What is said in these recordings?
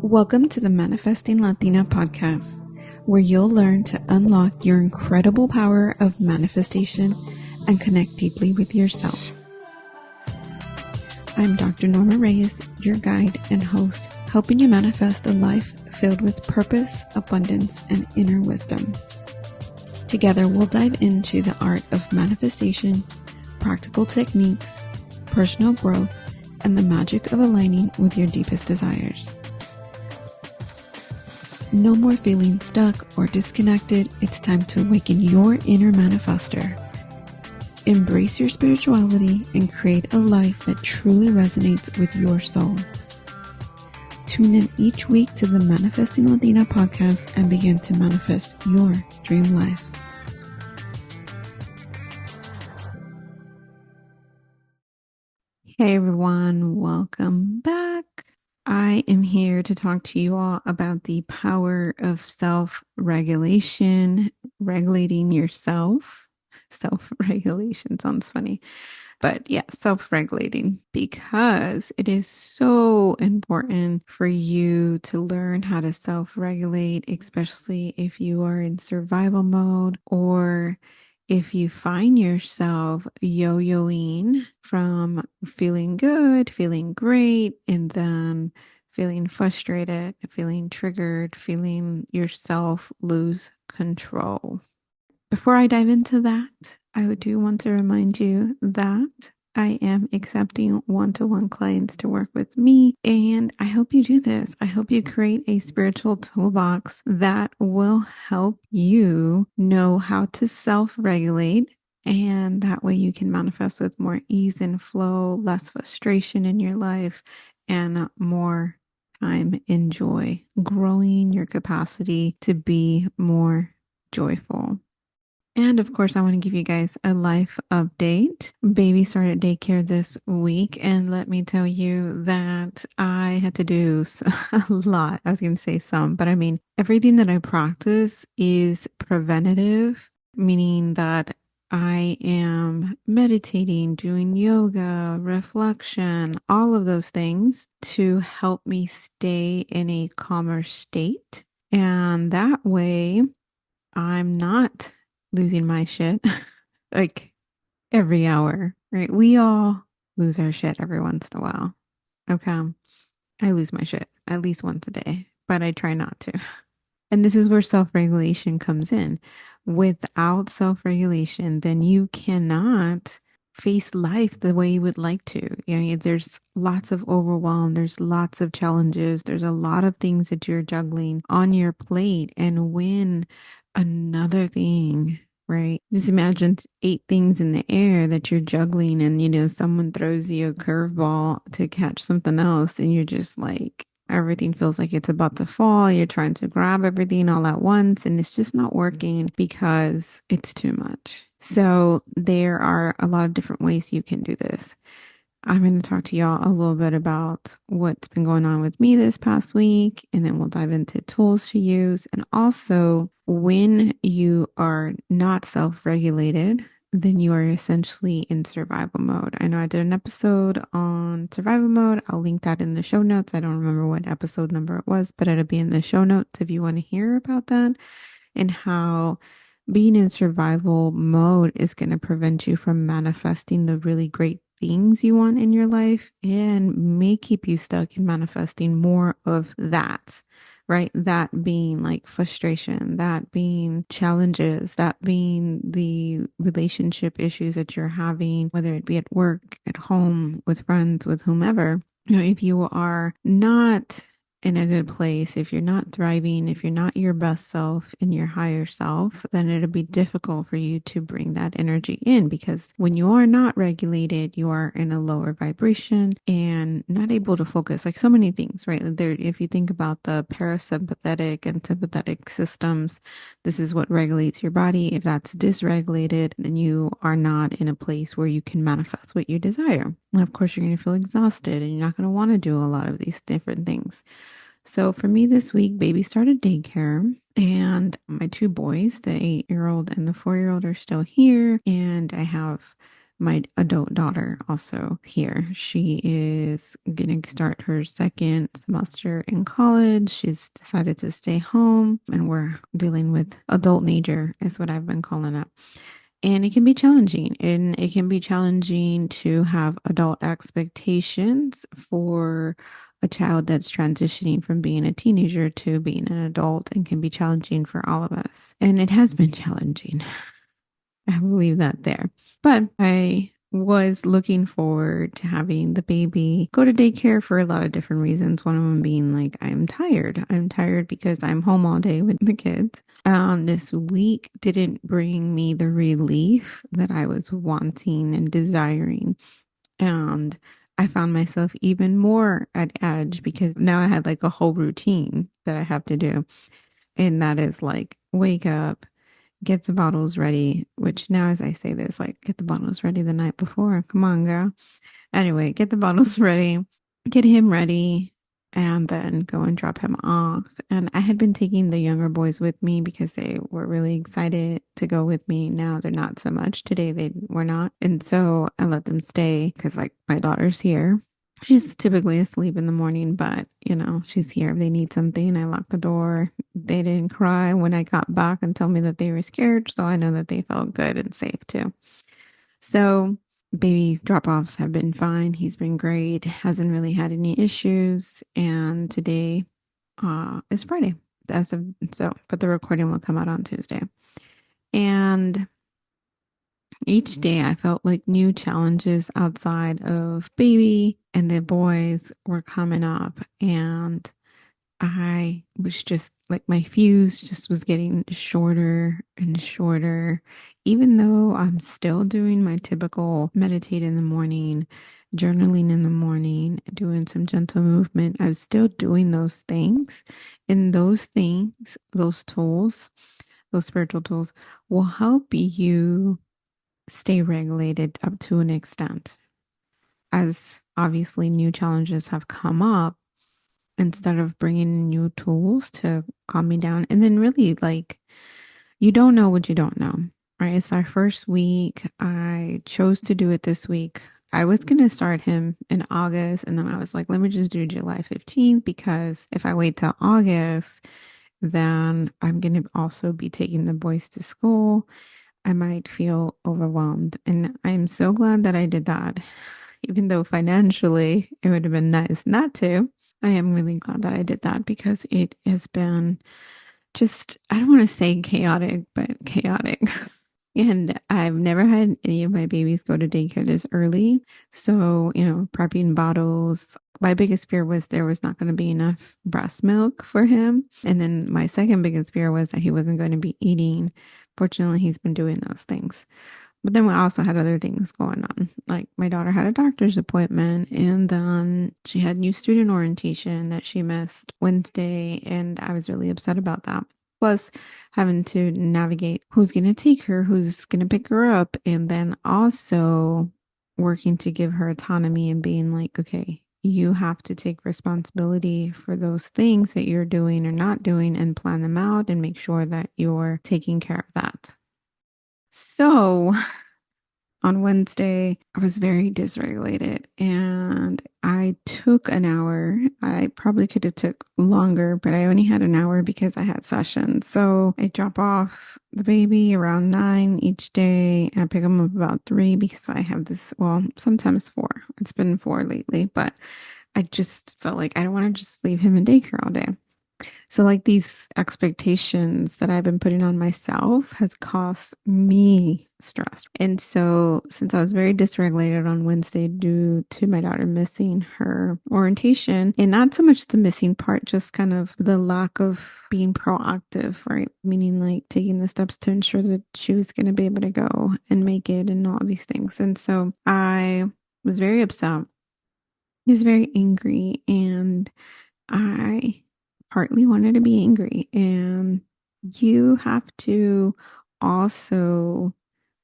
Welcome to the Manifesting Latina podcast, where you'll learn to unlock your incredible power of manifestation and connect deeply with yourself. I'm Dr. Norma Reyes, your guide and host, helping you manifest a life filled with purpose, abundance, and inner wisdom. Together, we'll dive into the art of manifestation, practical techniques, personal growth, and the magic of aligning with your deepest desires. No more feeling stuck or disconnected. It's time to awaken your inner manifester. Embrace your spirituality and create a life that truly resonates with your soul. Tune in each week to the Manifesting Latina podcast and begin to manifest your dream life. Hey everyone, welcome back. I am here to talk to you all about the power of self-regulation, regulating yourself. Self-regulation sounds funny, but yeah, self-regulating, because it is so important for you to learn how to self-regulate, especially if you are in survival mode or if you find yourself yo-yoing from feeling good, feeling great, and then feeling frustrated, feeling triggered, feeling yourself lose control. Before I dive into that, I do want to remind you that I am accepting one-to-one clients to work with me, and I hope you do this. I hope you create a spiritual toolbox that will help you know how to self-regulate, and that way you can manifest with more ease and flow, less frustration in your life, and more time and joy, growing your capacity to be more joyful. And of course, I want to give you guys a life update. Baby started daycare this week, and let me tell you that I had to do a lot. I was going to say some, but I mean, everything that I practice is preventative, meaning that I am meditating, doing yoga, reflection, all of those things to help me stay in a calmer state. And that way, I'm not losing my shit like every hour, right? We all lose our shit every once in a while. Okay. I lose my shit at least once a day, but I try not to. And this is where self-regulation comes in. Without self-regulation, then you cannot face life the way you would like to. You know, there's lots of overwhelm, there's lots of challenges, there's a lot of things that you're juggling on your plate. And when another thing, right? Just imagine 8 things in the air that you're juggling, and someone throws you a curveball to catch something else, and you're just like, everything feels like it's about to fall. You're trying to grab everything all at once, and it's just not working because it's too much. So there are a lot of different ways you can do this. I'm going to talk to y'all a little bit about what's been going on with me this past week, and then we'll dive into tools to use. And also, when you are not self-regulated, then you are essentially in survival mode. I know I did an episode on survival mode. I'll link that in the show notes. I don't remember what episode number it was, but it'll be in the show notes if you want to hear about that and how being in survival mode is going to prevent you from manifesting the really great things you want in your life and may keep you stuck in manifesting more of that, right? That being like frustration, that being challenges, that being the relationship issues that you're having, whether it be at work, at home, with friends, with whomever. If you are not in a good place, if you're not thriving, if you're not your best self and your higher self, then it'll be difficult for you to bring that energy in, because when you are not regulated, you are in a lower vibration and not able to focus, like so many things, right? There, if you think about the parasympathetic and sympathetic systems, this is what regulates your body. If that's dysregulated, then you are not in a place where you can manifest what you desire. And of course, you're going to feel exhausted and you're not going to want to do a lot of these different things. So for me this week, baby started daycare, and my 2 boys, the 8-year-old and the 4-year-old, are still here. And I have my adult daughter also here. She is going to start her second semester in college. She's decided to stay home, and we're dealing with adult nature, is what I've been calling it. And it can be challenging. And it can be challenging to have adult expectations for a child that's transitioning from being a teenager to being an adult, and can be challenging for all of us. And it has been challenging. I will leave that there. But I was looking forward to having the baby go to daycare for a lot of different reasons. One of them being like, I'm tired. I'm tired because I'm home all day with the kids. This week didn't bring me the relief that I was wanting and desiring. And I found myself even more at edge because now I had like a whole routine that I have to do. And that is like wake up, get the bottles ready, which now as I say this, like get the bottles ready the night before. Come on, girl. Anyway, get the bottles ready, get him ready, and then go and drop him off. And I had been taking the younger boys with me because they were really excited to go with me. Now they're not so much. Today they were not. And so I let them stay because like my daughter's here. She's typically asleep in the morning, but she's here if they need something. I lock the door. They didn't cry when I got back and told me that they were scared. So I know that they felt good and safe too. So baby drop-offs have been fine. He's been great. Hasn't really had any issues. And today is Friday. But the recording will come out on Tuesday. And each day I felt like new challenges outside of baby and the boys were coming up, and I was just like my fuse just was getting shorter and shorter, even though I'm still doing my typical meditate in the morning, journaling in the morning, doing some gentle movement. I was still doing those things, and those things, those tools, those spiritual tools will help you stay regulated up to an extent. As obviously new challenges have come up, instead of bringing new tools to calm me down, and then really like you don't know what you don't know, right? It's our first week. I chose to do it this week. I was going to start him in August, and then I was like, let me just do July 15th because if I wait till August, then I'm going to also be taking the boys to school. I might feel overwhelmed. And I'm so glad that I did that. Even though financially it would have been nice not to. I am really glad that I did that because it has been just, I don't want to say chaotic, but chaotic. And I've never had any of my babies go to daycare this early. So, prepping bottles. My biggest fear was there was not going to be enough breast milk for him. And then my second biggest fear was that he wasn't going to be eating. Fortunately, he's been doing those things. But then we also had other things going on. Like my daughter had a doctor's appointment, and then she had new student orientation that she missed Wednesday. And I was really upset about that. Plus, having to navigate who's going to take her, who's going to pick her up, and then also working to give her autonomy and being like, okay, you have to take responsibility for those things that you're doing or not doing and plan them out and make sure that you're taking care of that. So on Wednesday, I was very dysregulated and I took an hour. I probably could have took longer, but I only had an hour because I had sessions. So I drop off the baby around 9 each day and I pick him up about 3 because I have this, well, sometimes 4. It's been 4 lately, but I just felt like I don't want to just leave him in daycare all day. So like these expectations that I've been putting on myself has caused me stress. And so since I was very dysregulated on Wednesday due to my daughter missing her orientation, and not so much the missing part, just kind of the lack of being proactive, right? Meaning like taking the steps to ensure that she was going to be able to go and make it and all these things. And so I was very upset. I was very angry, and I partly wanted to be angry. And you have to also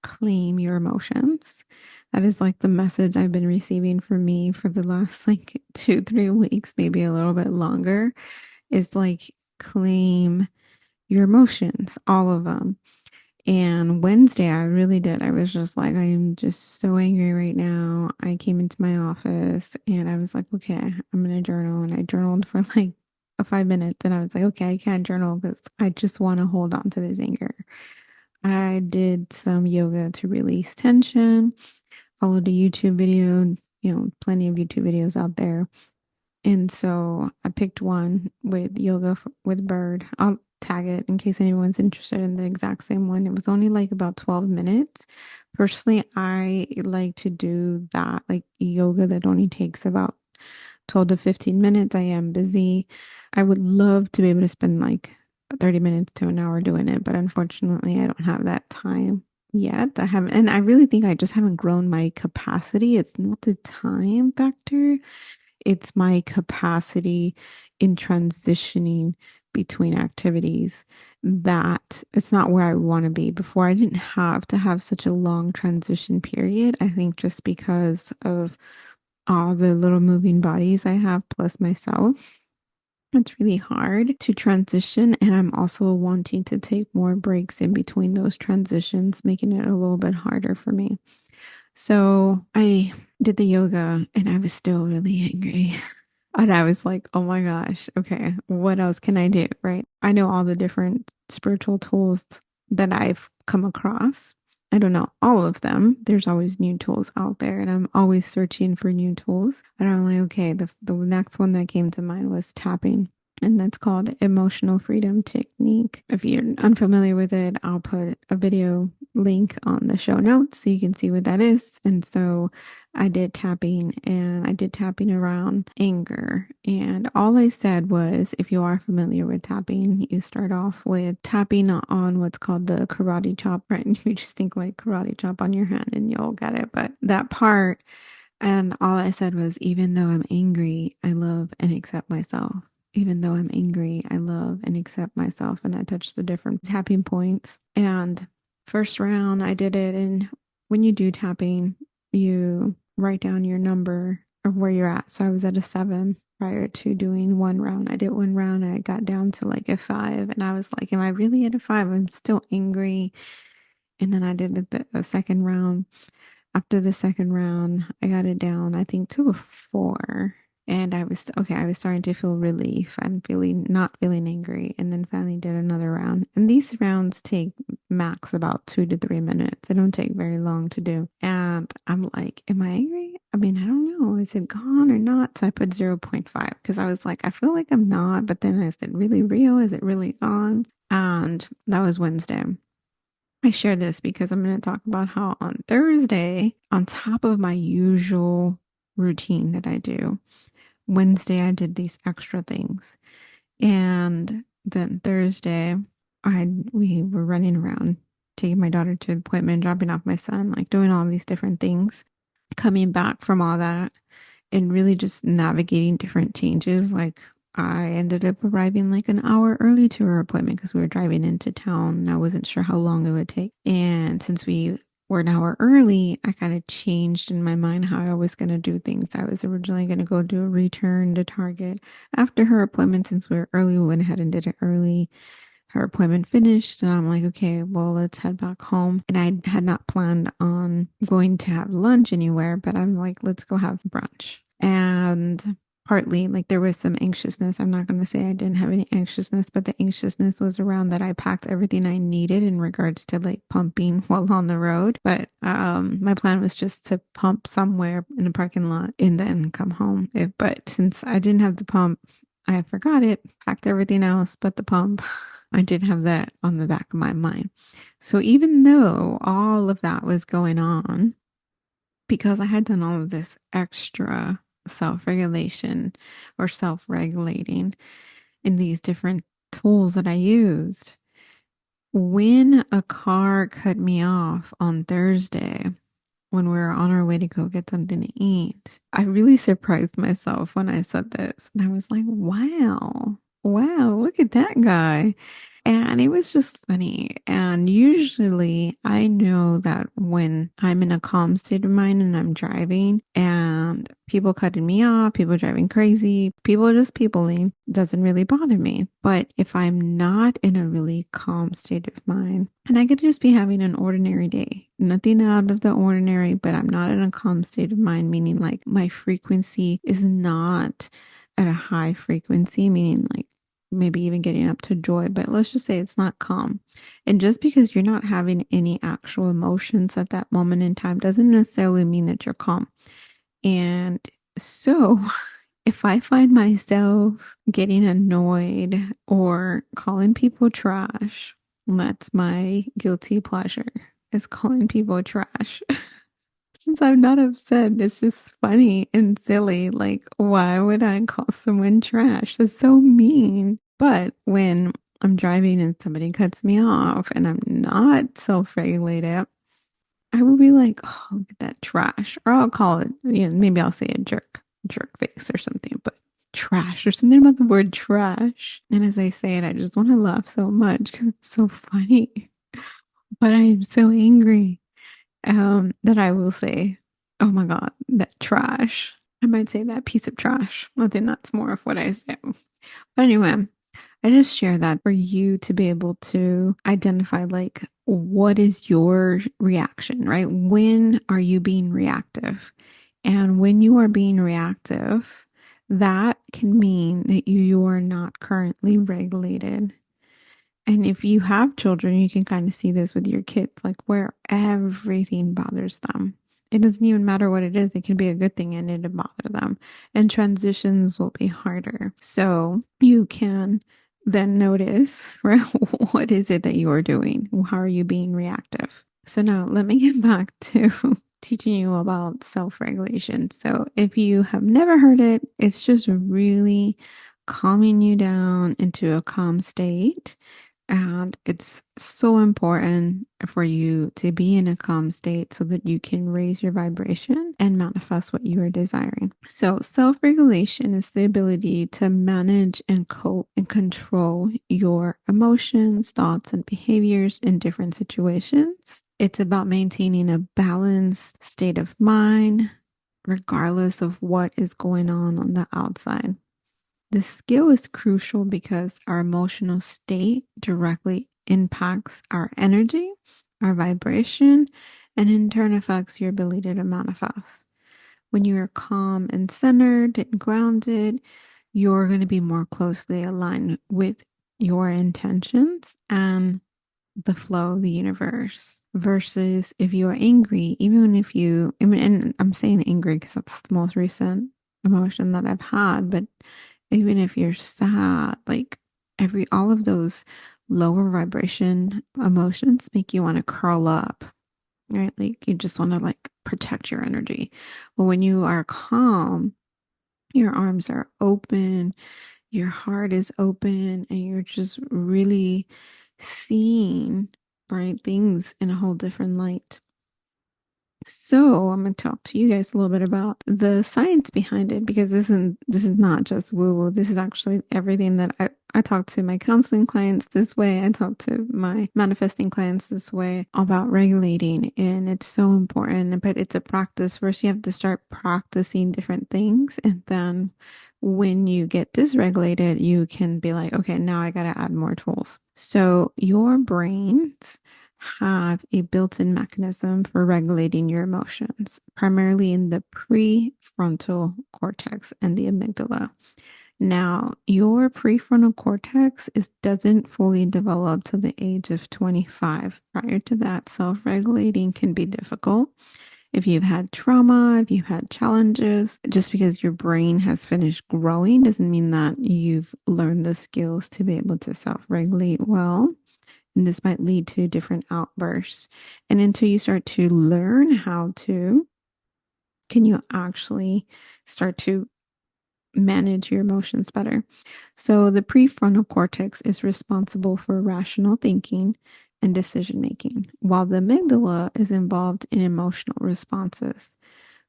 claim your emotions. That is like the message I've been receiving from me for the last like 2, 3 weeks, maybe a little bit longer, is like claim your emotions, all of them. And Wednesday, I really did. I was just like, I am just so angry right now. I came into my office and I was like, okay, I'm going to journal. And I journaled for like 5 minutes. And I was like, okay, I can't journal because I just want to hold on to this anger. I did some yoga to release tension, followed a YouTube video, plenty of YouTube videos out there. And so I picked one with yoga with Bird. I'll tag it in case anyone's interested in the exact same one. It was only like about 12 minutes. Personally, I like to do that, like yoga that only takes about 12 to 15 minutes. I am busy. I would love to be able to spend like 30 minutes to an hour doing it, but unfortunately, I don't have that time yet. I haven't, and I really think I just haven't grown my capacity. It's not the time factor. It's my capacity in transitioning between activities that it's not where I want to be. Before, I didn't have to have such a long transition period. I think just because of all the little moving bodies I have, plus myself, it's really hard to transition. And I'm also wanting to take more breaks in between those transitions, making it a little bit harder for me. So I did the yoga and I was still really angry. And I was like, oh my gosh, okay, what else can I do? Right. I know all the different spiritual tools that I've come across. I don't know all of them. There's always new tools out there, and I'm always searching for new tools. And I'm like, okay, the next one that came to mind was tapping. And that's called emotional freedom technique. If you're unfamiliar with it, I'll put a video link on the show notes so you can see what that is. And so I did tapping and I did tapping around anger. And all I said was, if you are familiar with tapping, you start off with tapping on what's called the karate chop, right? And you just think like karate chop on your hand and you'll get it. But that part, and all I said was, even though I'm angry, I love and accept myself. Even though I'm angry, I love and accept myself. And I touched the different tapping points. And first round, I did it. And when you do tapping, you write down your number of where you're at. So I was at a 7 prior to doing one round. I did one round, I got down to like a 5. And I was like, am I really at a 5? I'm still angry. And then I did the second round. After the second round, I got it down, I think, to a 4. And I was okay. I was starting to feel relief. I'm feeling not feeling angry. And then finally did another round. And these rounds take max about 2 to 3 minutes. They don't take very long to do. And I'm like, am I angry? I mean, I don't know. Is it gone or not? So I put 0.5 because I was like, I feel like I'm not. But then is it really real? Is it really gone? And that was Wednesday. I share this because I'm going to talk about how on Thursday, on top of my usual routine that I do, Wednesday I did these extra things. And then Thursday, we were running around, taking my daughter to the appointment, dropping off my son, like doing all these different things. Coming back from all that and really just navigating different changes. Like I ended up arriving like an hour early to her appointment because we were driving into town and I wasn't sure how long it would take. And since we were an hour early, I kind of changed in my mind how I was going to do things. I was originally going to go do a return to Target after her appointment. Since we were early, we went ahead and did it early. Her appointment finished, and I'm like, okay, well, let's head back home. And I had not planned on going to have lunch anywhere, but I'm like, let's go have brunch. And partly, like, there was some anxiousness. I'm not going to say I didn't have any anxiousness, but the anxiousness was around that I packed everything I needed in regards to like pumping while on the road. But my plan was just to pump somewhere in a parking lot and then come home. But since I didn't have the pump, I forgot it, packed everything else but the pump. I did have that on the back of my mind. So even though all of that was going on, because I had done all of this extra self-regulation or self-regulating in these different tools that I used, when a car cut me off on Thursday, when we were on our way to go get something to eat, I really surprised myself when I said this. And I was like, wow, look at that guy. And it was just funny. And usually I know that when I'm in a calm state of mind and I'm driving and people cutting me off, people driving crazy, people just peopling, doesn't really bother me. But if I'm not in a really calm state of mind, and I could just be having an ordinary day, nothing out of the ordinary, but I'm not in a calm state of mind, meaning like my frequency is not at a high frequency, meaning like maybe even getting up to joy, but let's just say it's not calm. And just because you're not having any actual emotions at that moment in time doesn't necessarily mean that you're calm. And so if I find myself getting annoyed or calling people trash, that's my guilty pleasure, is calling people trash. Since I'm not upset, it's just funny and silly. Like, why would I call someone trash? That's so mean. But when I'm driving and somebody cuts me off and I'm not self-regulated, I will be like, oh, look at that trash. Or I'll call it, maybe I'll say a jerk face or something, but trash or something about the word trash. And as I say it, I just want to laugh so much because it's so funny. But I am so angry that I will say, oh my God, that trash. I might say that piece of trash. I think that's more of what I say. But anyway, I just share that for you to be able to identify like what is your reaction, right? When are you being reactive? And when you are being reactive, that can mean that you are not currently regulated. And if you have children, you can kind of see this with your kids, like where everything bothers them. It doesn't even matter what it is. It can be a good thing and it'll bother them. And transitions will be harder. So you can then notice, right? What is it that you are doing? How are you being reactive? So now let me get back to teaching you about self-regulation. So if you have never heard it, it's just really calming you down into a calm state, and it's so important for you to be in a calm state so that you can raise your vibration and manifest what you are desiring. So, self regulation is the ability to manage and cope and control your emotions, thoughts, and behaviors in different situations. It's about maintaining a balanced state of mind, regardless of what is going on the outside. This skill is crucial because our emotional state directly impacts our energy, our vibration, and in turn affects your ability to manifest. When you are calm and centered and grounded, you're going to be more closely aligned with your intentions and the flow of the universe. Versus if you are angry, even if you, I mean, and I'm saying angry because that's the most recent emotion that I've had, but even if you're sad, like all of those lower vibration emotions make you want to curl up, right? Like you just want to like protect your energy. But when you are calm, your arms are open, your heart is open, and you're just really seeing, right, things in a whole different light. So I'm going to talk to you guys a little bit about the science behind it, because this is not just woo-woo. This is actually everything that I talk to my counseling clients this way. I talk to my manifesting clients this way about regulating, and it's so important. But it's a practice. First, you have to start practicing different things, and then when you get dysregulated, you can be like, okay, now I got to add more tools. So your brains have a built-in mechanism for regulating your emotions, primarily in the prefrontal cortex and the amygdala. Now, your prefrontal cortex doesn't fully develop to the age of 25. Prior to that, self-regulating can be difficult. If you've had trauma, if you've had challenges, just because your brain has finished growing doesn't mean that you've learned the skills to be able to self-regulate well. And this might lead to different outbursts. And until you start to learn how to, can you actually start to manage your emotions better? So the prefrontal cortex is responsible for rational thinking and decision making, while the amygdala is involved in emotional responses.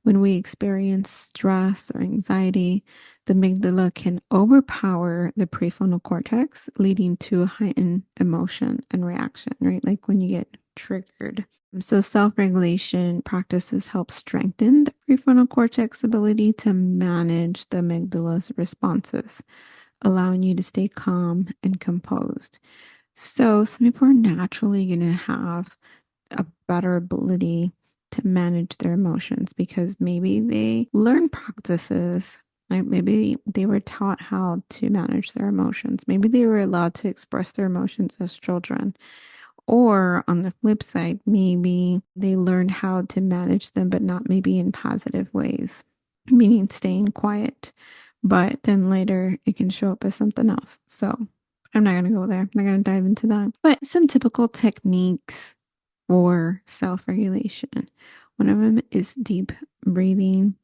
When we experience stress or anxiety, The amygdala can overpower the prefrontal cortex, leading to a heightened emotion and reaction, right? Like when you get triggered. So, self regulation practices help strengthen the prefrontal cortex ability to manage the amygdala's responses, allowing you to stay calm and composed. So, some people are naturally going to have a better ability to manage their emotions because maybe they learn practices, right? Maybe they were taught how to manage their emotions. Maybe they were allowed to express their emotions as children. Or on the flip side, maybe they learned how to manage them, but not maybe in positive ways, meaning staying quiet. But then later it can show up as something else. So I'm not going to go there. I'm not going to dive into that. But some typical techniques for self-regulation. One of them is deep breathing.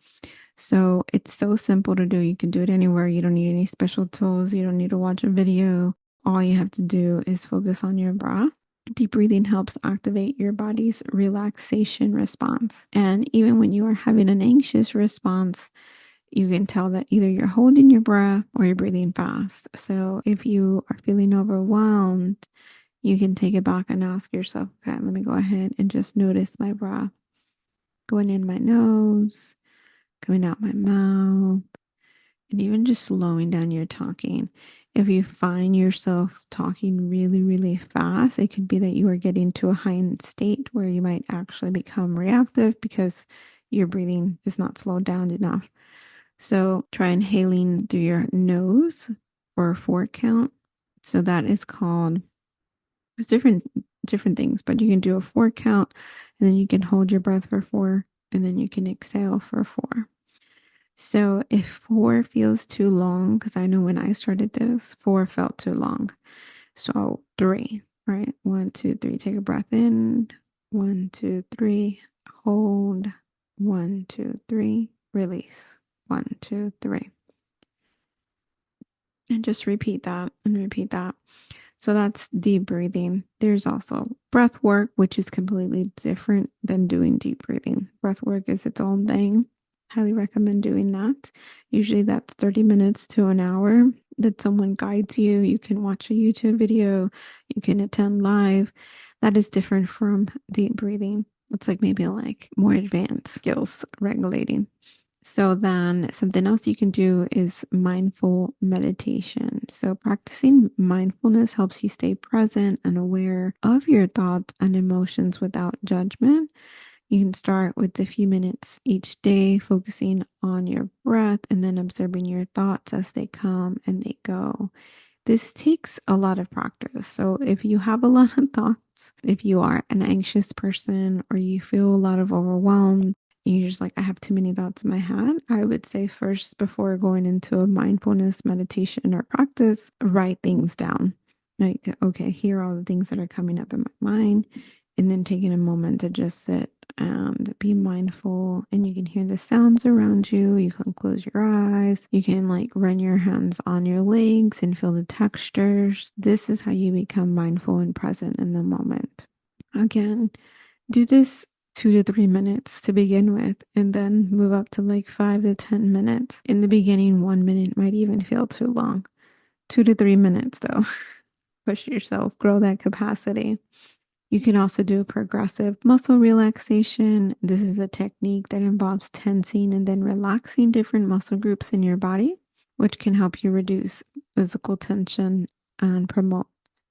So it's so simple to do. You can do it anywhere. You don't need any special tools. You don't need to watch a video. All you have to do is focus on your breath. Deep breathing helps activate your body's relaxation response. And even when you are having an anxious response, you can tell that either you're holding your breath or you're breathing fast. So if you are feeling overwhelmed, you can take it back and ask yourself, okay, let me go ahead and just notice my breath going in my nose, coming out my mouth, and even just slowing down your talking. If you find yourself talking really, really fast, it could be that you are getting to a heightened state where you might actually become reactive because your breathing is not slowed down enough. So try inhaling through your nose for a 4 count. So that is called, there's different things, but you can do a 4 count and then you can hold your breath for 4 and then you can exhale for 4. So if 4 feels too long, because I know when I started this, 4 felt too long. So 3, right? 1, 2, 3. Take a breath in. 1, 2, 3. Hold. 1, 2, 3. Release. 1, 2, 3. And just repeat that and repeat that. So that's deep breathing. There's also breath work, which is completely different than doing deep breathing. Breath work is its own thing. Highly recommend doing that. Usually that's 30 minutes to an hour that someone guides you. You can watch a YouTube video, you can attend live. That is different from deep breathing. It's like maybe like more advanced skills regulating. So then something else you can do is mindful meditation. So practicing mindfulness helps you stay present and aware of your thoughts and emotions without judgment. You can start with a few minutes each day, focusing on your breath and then observing your thoughts as they come and they go. This takes a lot of practice. So if you have a lot of thoughts, if you are an anxious person or you feel a lot of overwhelm, you're just like, I have too many thoughts in my head, I would say first, before going into a mindfulness meditation or practice, write things down. Like, okay, here are all the things that are coming up in my mind. And then taking a moment to just sit and be mindful. And you can hear the sounds around you. You can close your eyes. You can like run your hands on your legs and feel the textures. This is how you become mindful and present in the moment. Again, do this 2 to 3 minutes to begin with, and then move up to like 5 to 10 minutes. In the beginning, 1 minute might even feel too long. 2 to 3 minutes, though. Push yourself, grow that capacity. You can also do progressive muscle relaxation. This is a technique that involves tensing and then relaxing different muscle groups in your body, which can help you reduce physical tension and promote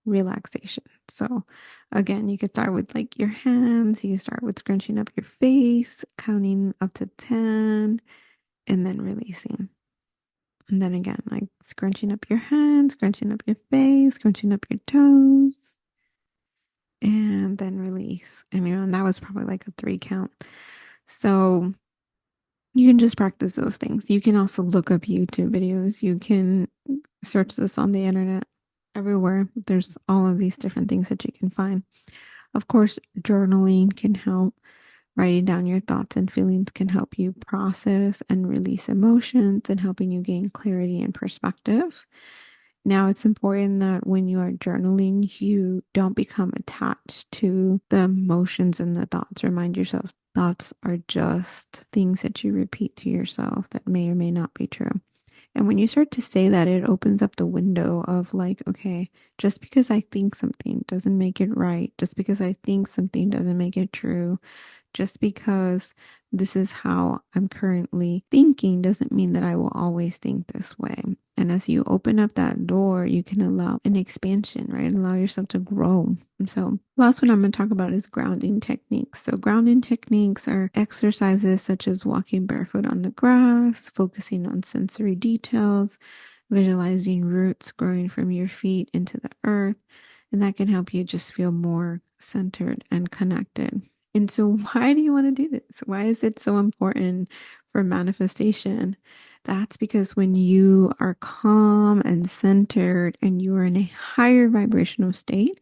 relaxation. So again, you could start with like your hands. You start with scrunching up your face, counting up to 10, and then releasing. And then again, like scrunching up your hands, scrunching up your face, scrunching up your toes, and then release. And and that was probably like a 3 count. So you can just practice those things. You can also look up YouTube videos. You can search this on the internet. Everywhere, there's all of these different things that you can find. Of course, journaling can help. Writing down your thoughts and feelings can help you process and release emotions and helping you gain clarity and perspective. Now, it's important that when you are journaling, you don't become attached to the emotions and the thoughts. Remind yourself thoughts are just things that you repeat to yourself that may or may not be true. And when you start to say that, it opens up the window of like, okay, just because I think something doesn't make it right, just because I think something doesn't make it true, just because this is how I'm currently thinking doesn't mean that I will always think this way. And as you open up that door, you can allow an expansion, right? Allow yourself to grow. And so, last one I'm going to talk about is grounding techniques. So, grounding techniques are exercises such as walking barefoot on the grass, focusing on sensory details, visualizing roots growing from your feet into the earth. And that can help you just feel more centered and connected. And so, why do you want to do this? Why is it so important for manifestation? That's because when you are calm and centered and you are in a higher vibrational state,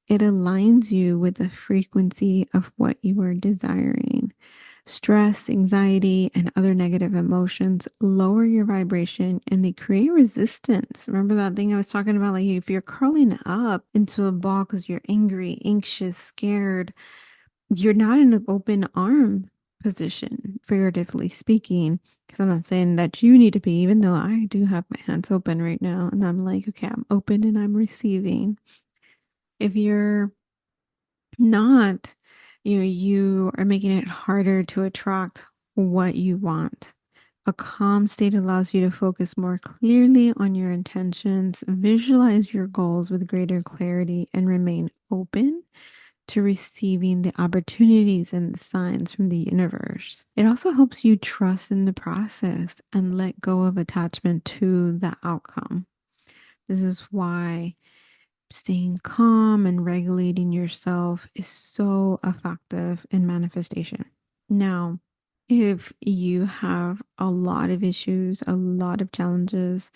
it aligns you with the frequency of what you are desiring. Stress, anxiety, and other negative emotions lower your vibration and they create resistance. Remember that thing I was talking about? Like if you're curling up into a ball because you're angry, anxious, scared, you're not in an open arm position, figuratively speaking. Because I'm not saying that you need to be, even though I do have my hands open right now. And I'm like, okay, I'm open and I'm receiving. If you're not, you are making it harder to attract what you want. A calm state allows you to focus more clearly on your intentions, visualize your goals with greater clarity, and remain open to receiving the opportunities and the signs from the universe. It also helps you trust in the process and let go of attachment to the outcome. This is why staying calm and regulating yourself is so effective in manifestation. Now, if you have a lot of issues, a lot of challenges,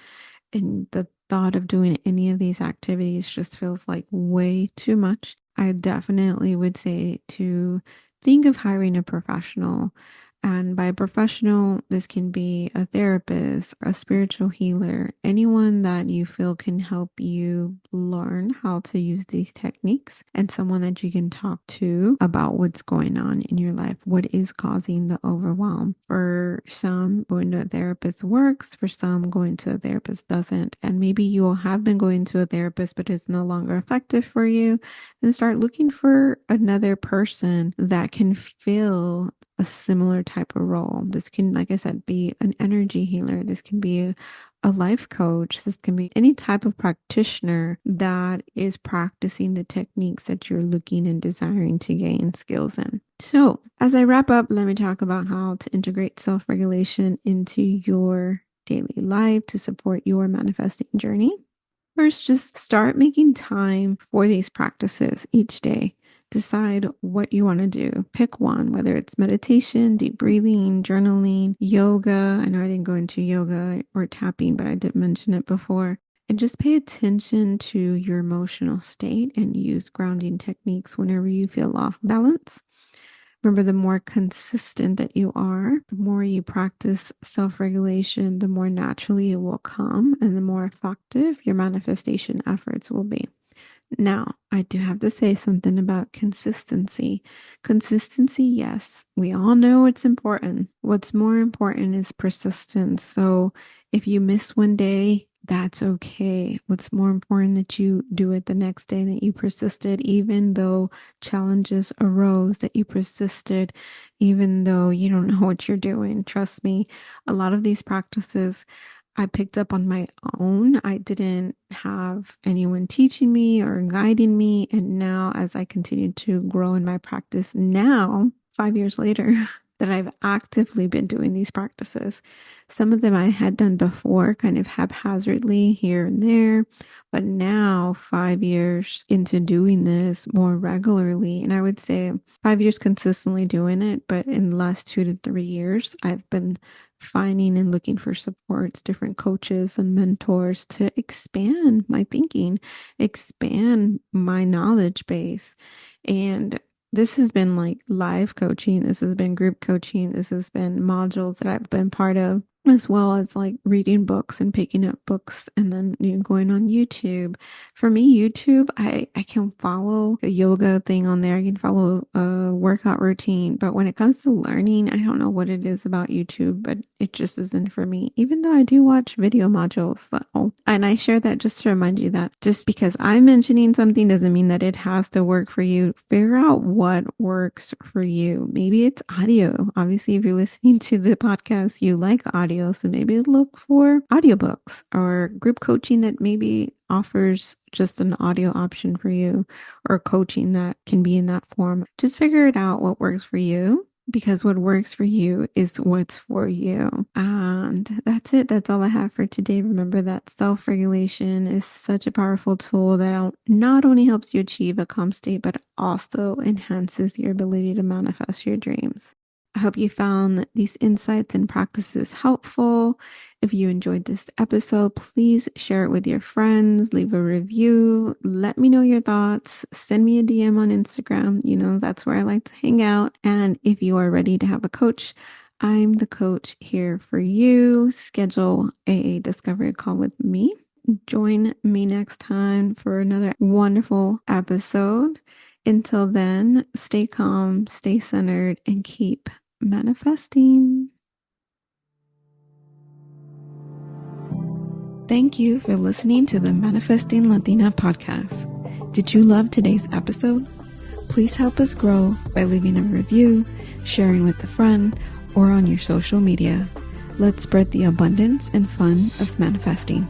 and the thought of doing any of these activities just feels like way too much, I definitely would say to think of hiring a professional. And by professional, this can be a therapist, a spiritual healer, anyone that you feel can help you learn how to use these techniques, and someone that you can talk to about what's going on in your life, what is causing the overwhelm. For some, going to a therapist works, for some, going to a therapist doesn't. And maybe you have been going to a therapist, but it's no longer effective for you. Then start looking for another person that can fill a similar type of role. This can, like I said, be an energy healer. This can be a life coach. This can be any type of practitioner that is practicing the techniques that you're looking and desiring to gain skills in. So, as I wrap up, let me talk about how to integrate self-regulation into your daily life to support your manifesting journey. First, just start making time for these practices each day. Decide what you want to do. Pick one, whether it's meditation, deep breathing, journaling, yoga. I know I didn't go into yoga or tapping, but I did mention it before. And just pay attention to your emotional state and use grounding techniques whenever you feel off balance. Remember, the more consistent that you are, the more you practice self-regulation, the more naturally it will come and the more effective your manifestation efforts will be. Now, I do have to say something about consistency. Consistency, yes, we all know it's important. What's more important is persistence. So if you miss one day, that's okay. What's more important that you do it the next day, that you persisted, even though challenges arose, that you persisted, even though you don't know what you're doing. Trust me, a lot of these practices I picked up on my own. I didn't have anyone teaching me or guiding me. And now, as I continue to grow in my practice now, 5 years later, that I've actively been doing these practices. Some of them I had done before, kind of haphazardly here and there. But now, 5 years into doing this more regularly, and I would say 5 years consistently doing it, but in the last 2 to 3 years, I've been finding and looking for supports, different coaches and mentors to expand my thinking, expand my knowledge base. And this has been like live coaching. This has been group coaching. This has been modules that I've been part of. as well as like reading books and picking up books and then going on YouTube. For me, YouTube, I can follow a yoga thing on there. I can follow a workout routine. But when it comes to learning, I don't know what it is about YouTube, but it just isn't for me, even though I do watch video modules. So, and I share that just to remind you that just because I'm mentioning something doesn't mean that it has to work for you. Figure out what works for you. Maybe it's audio. Obviously, if you're listening to the podcast, you like audio. So maybe look for audiobooks or group coaching that maybe offers just an audio option for you, or coaching that can be in that form. Just figure it out what works for you, because what works for you is what's for you. And that's it. That's all I have for today. Remember that self-regulation is such a powerful tool that not only helps you achieve a calm state, but also enhances your ability to manifest your dreams. I hope you found these insights and practices helpful. If you enjoyed this episode, please share it with your friends, leave a review, let me know your thoughts, send me a DM on Instagram. That's where I like to hang out. And if you are ready to have a coach, I'm the coach here for you. Schedule a discovery call with me. Join me next time for another wonderful episode. Until then, stay calm, stay centered, and keep manifesting. Thank you for listening to the Manifesting Latina podcast. Did you love today's episode? Please help us grow by leaving a review, sharing with a friend, or on your social media. Let's spread the abundance and fun of manifesting.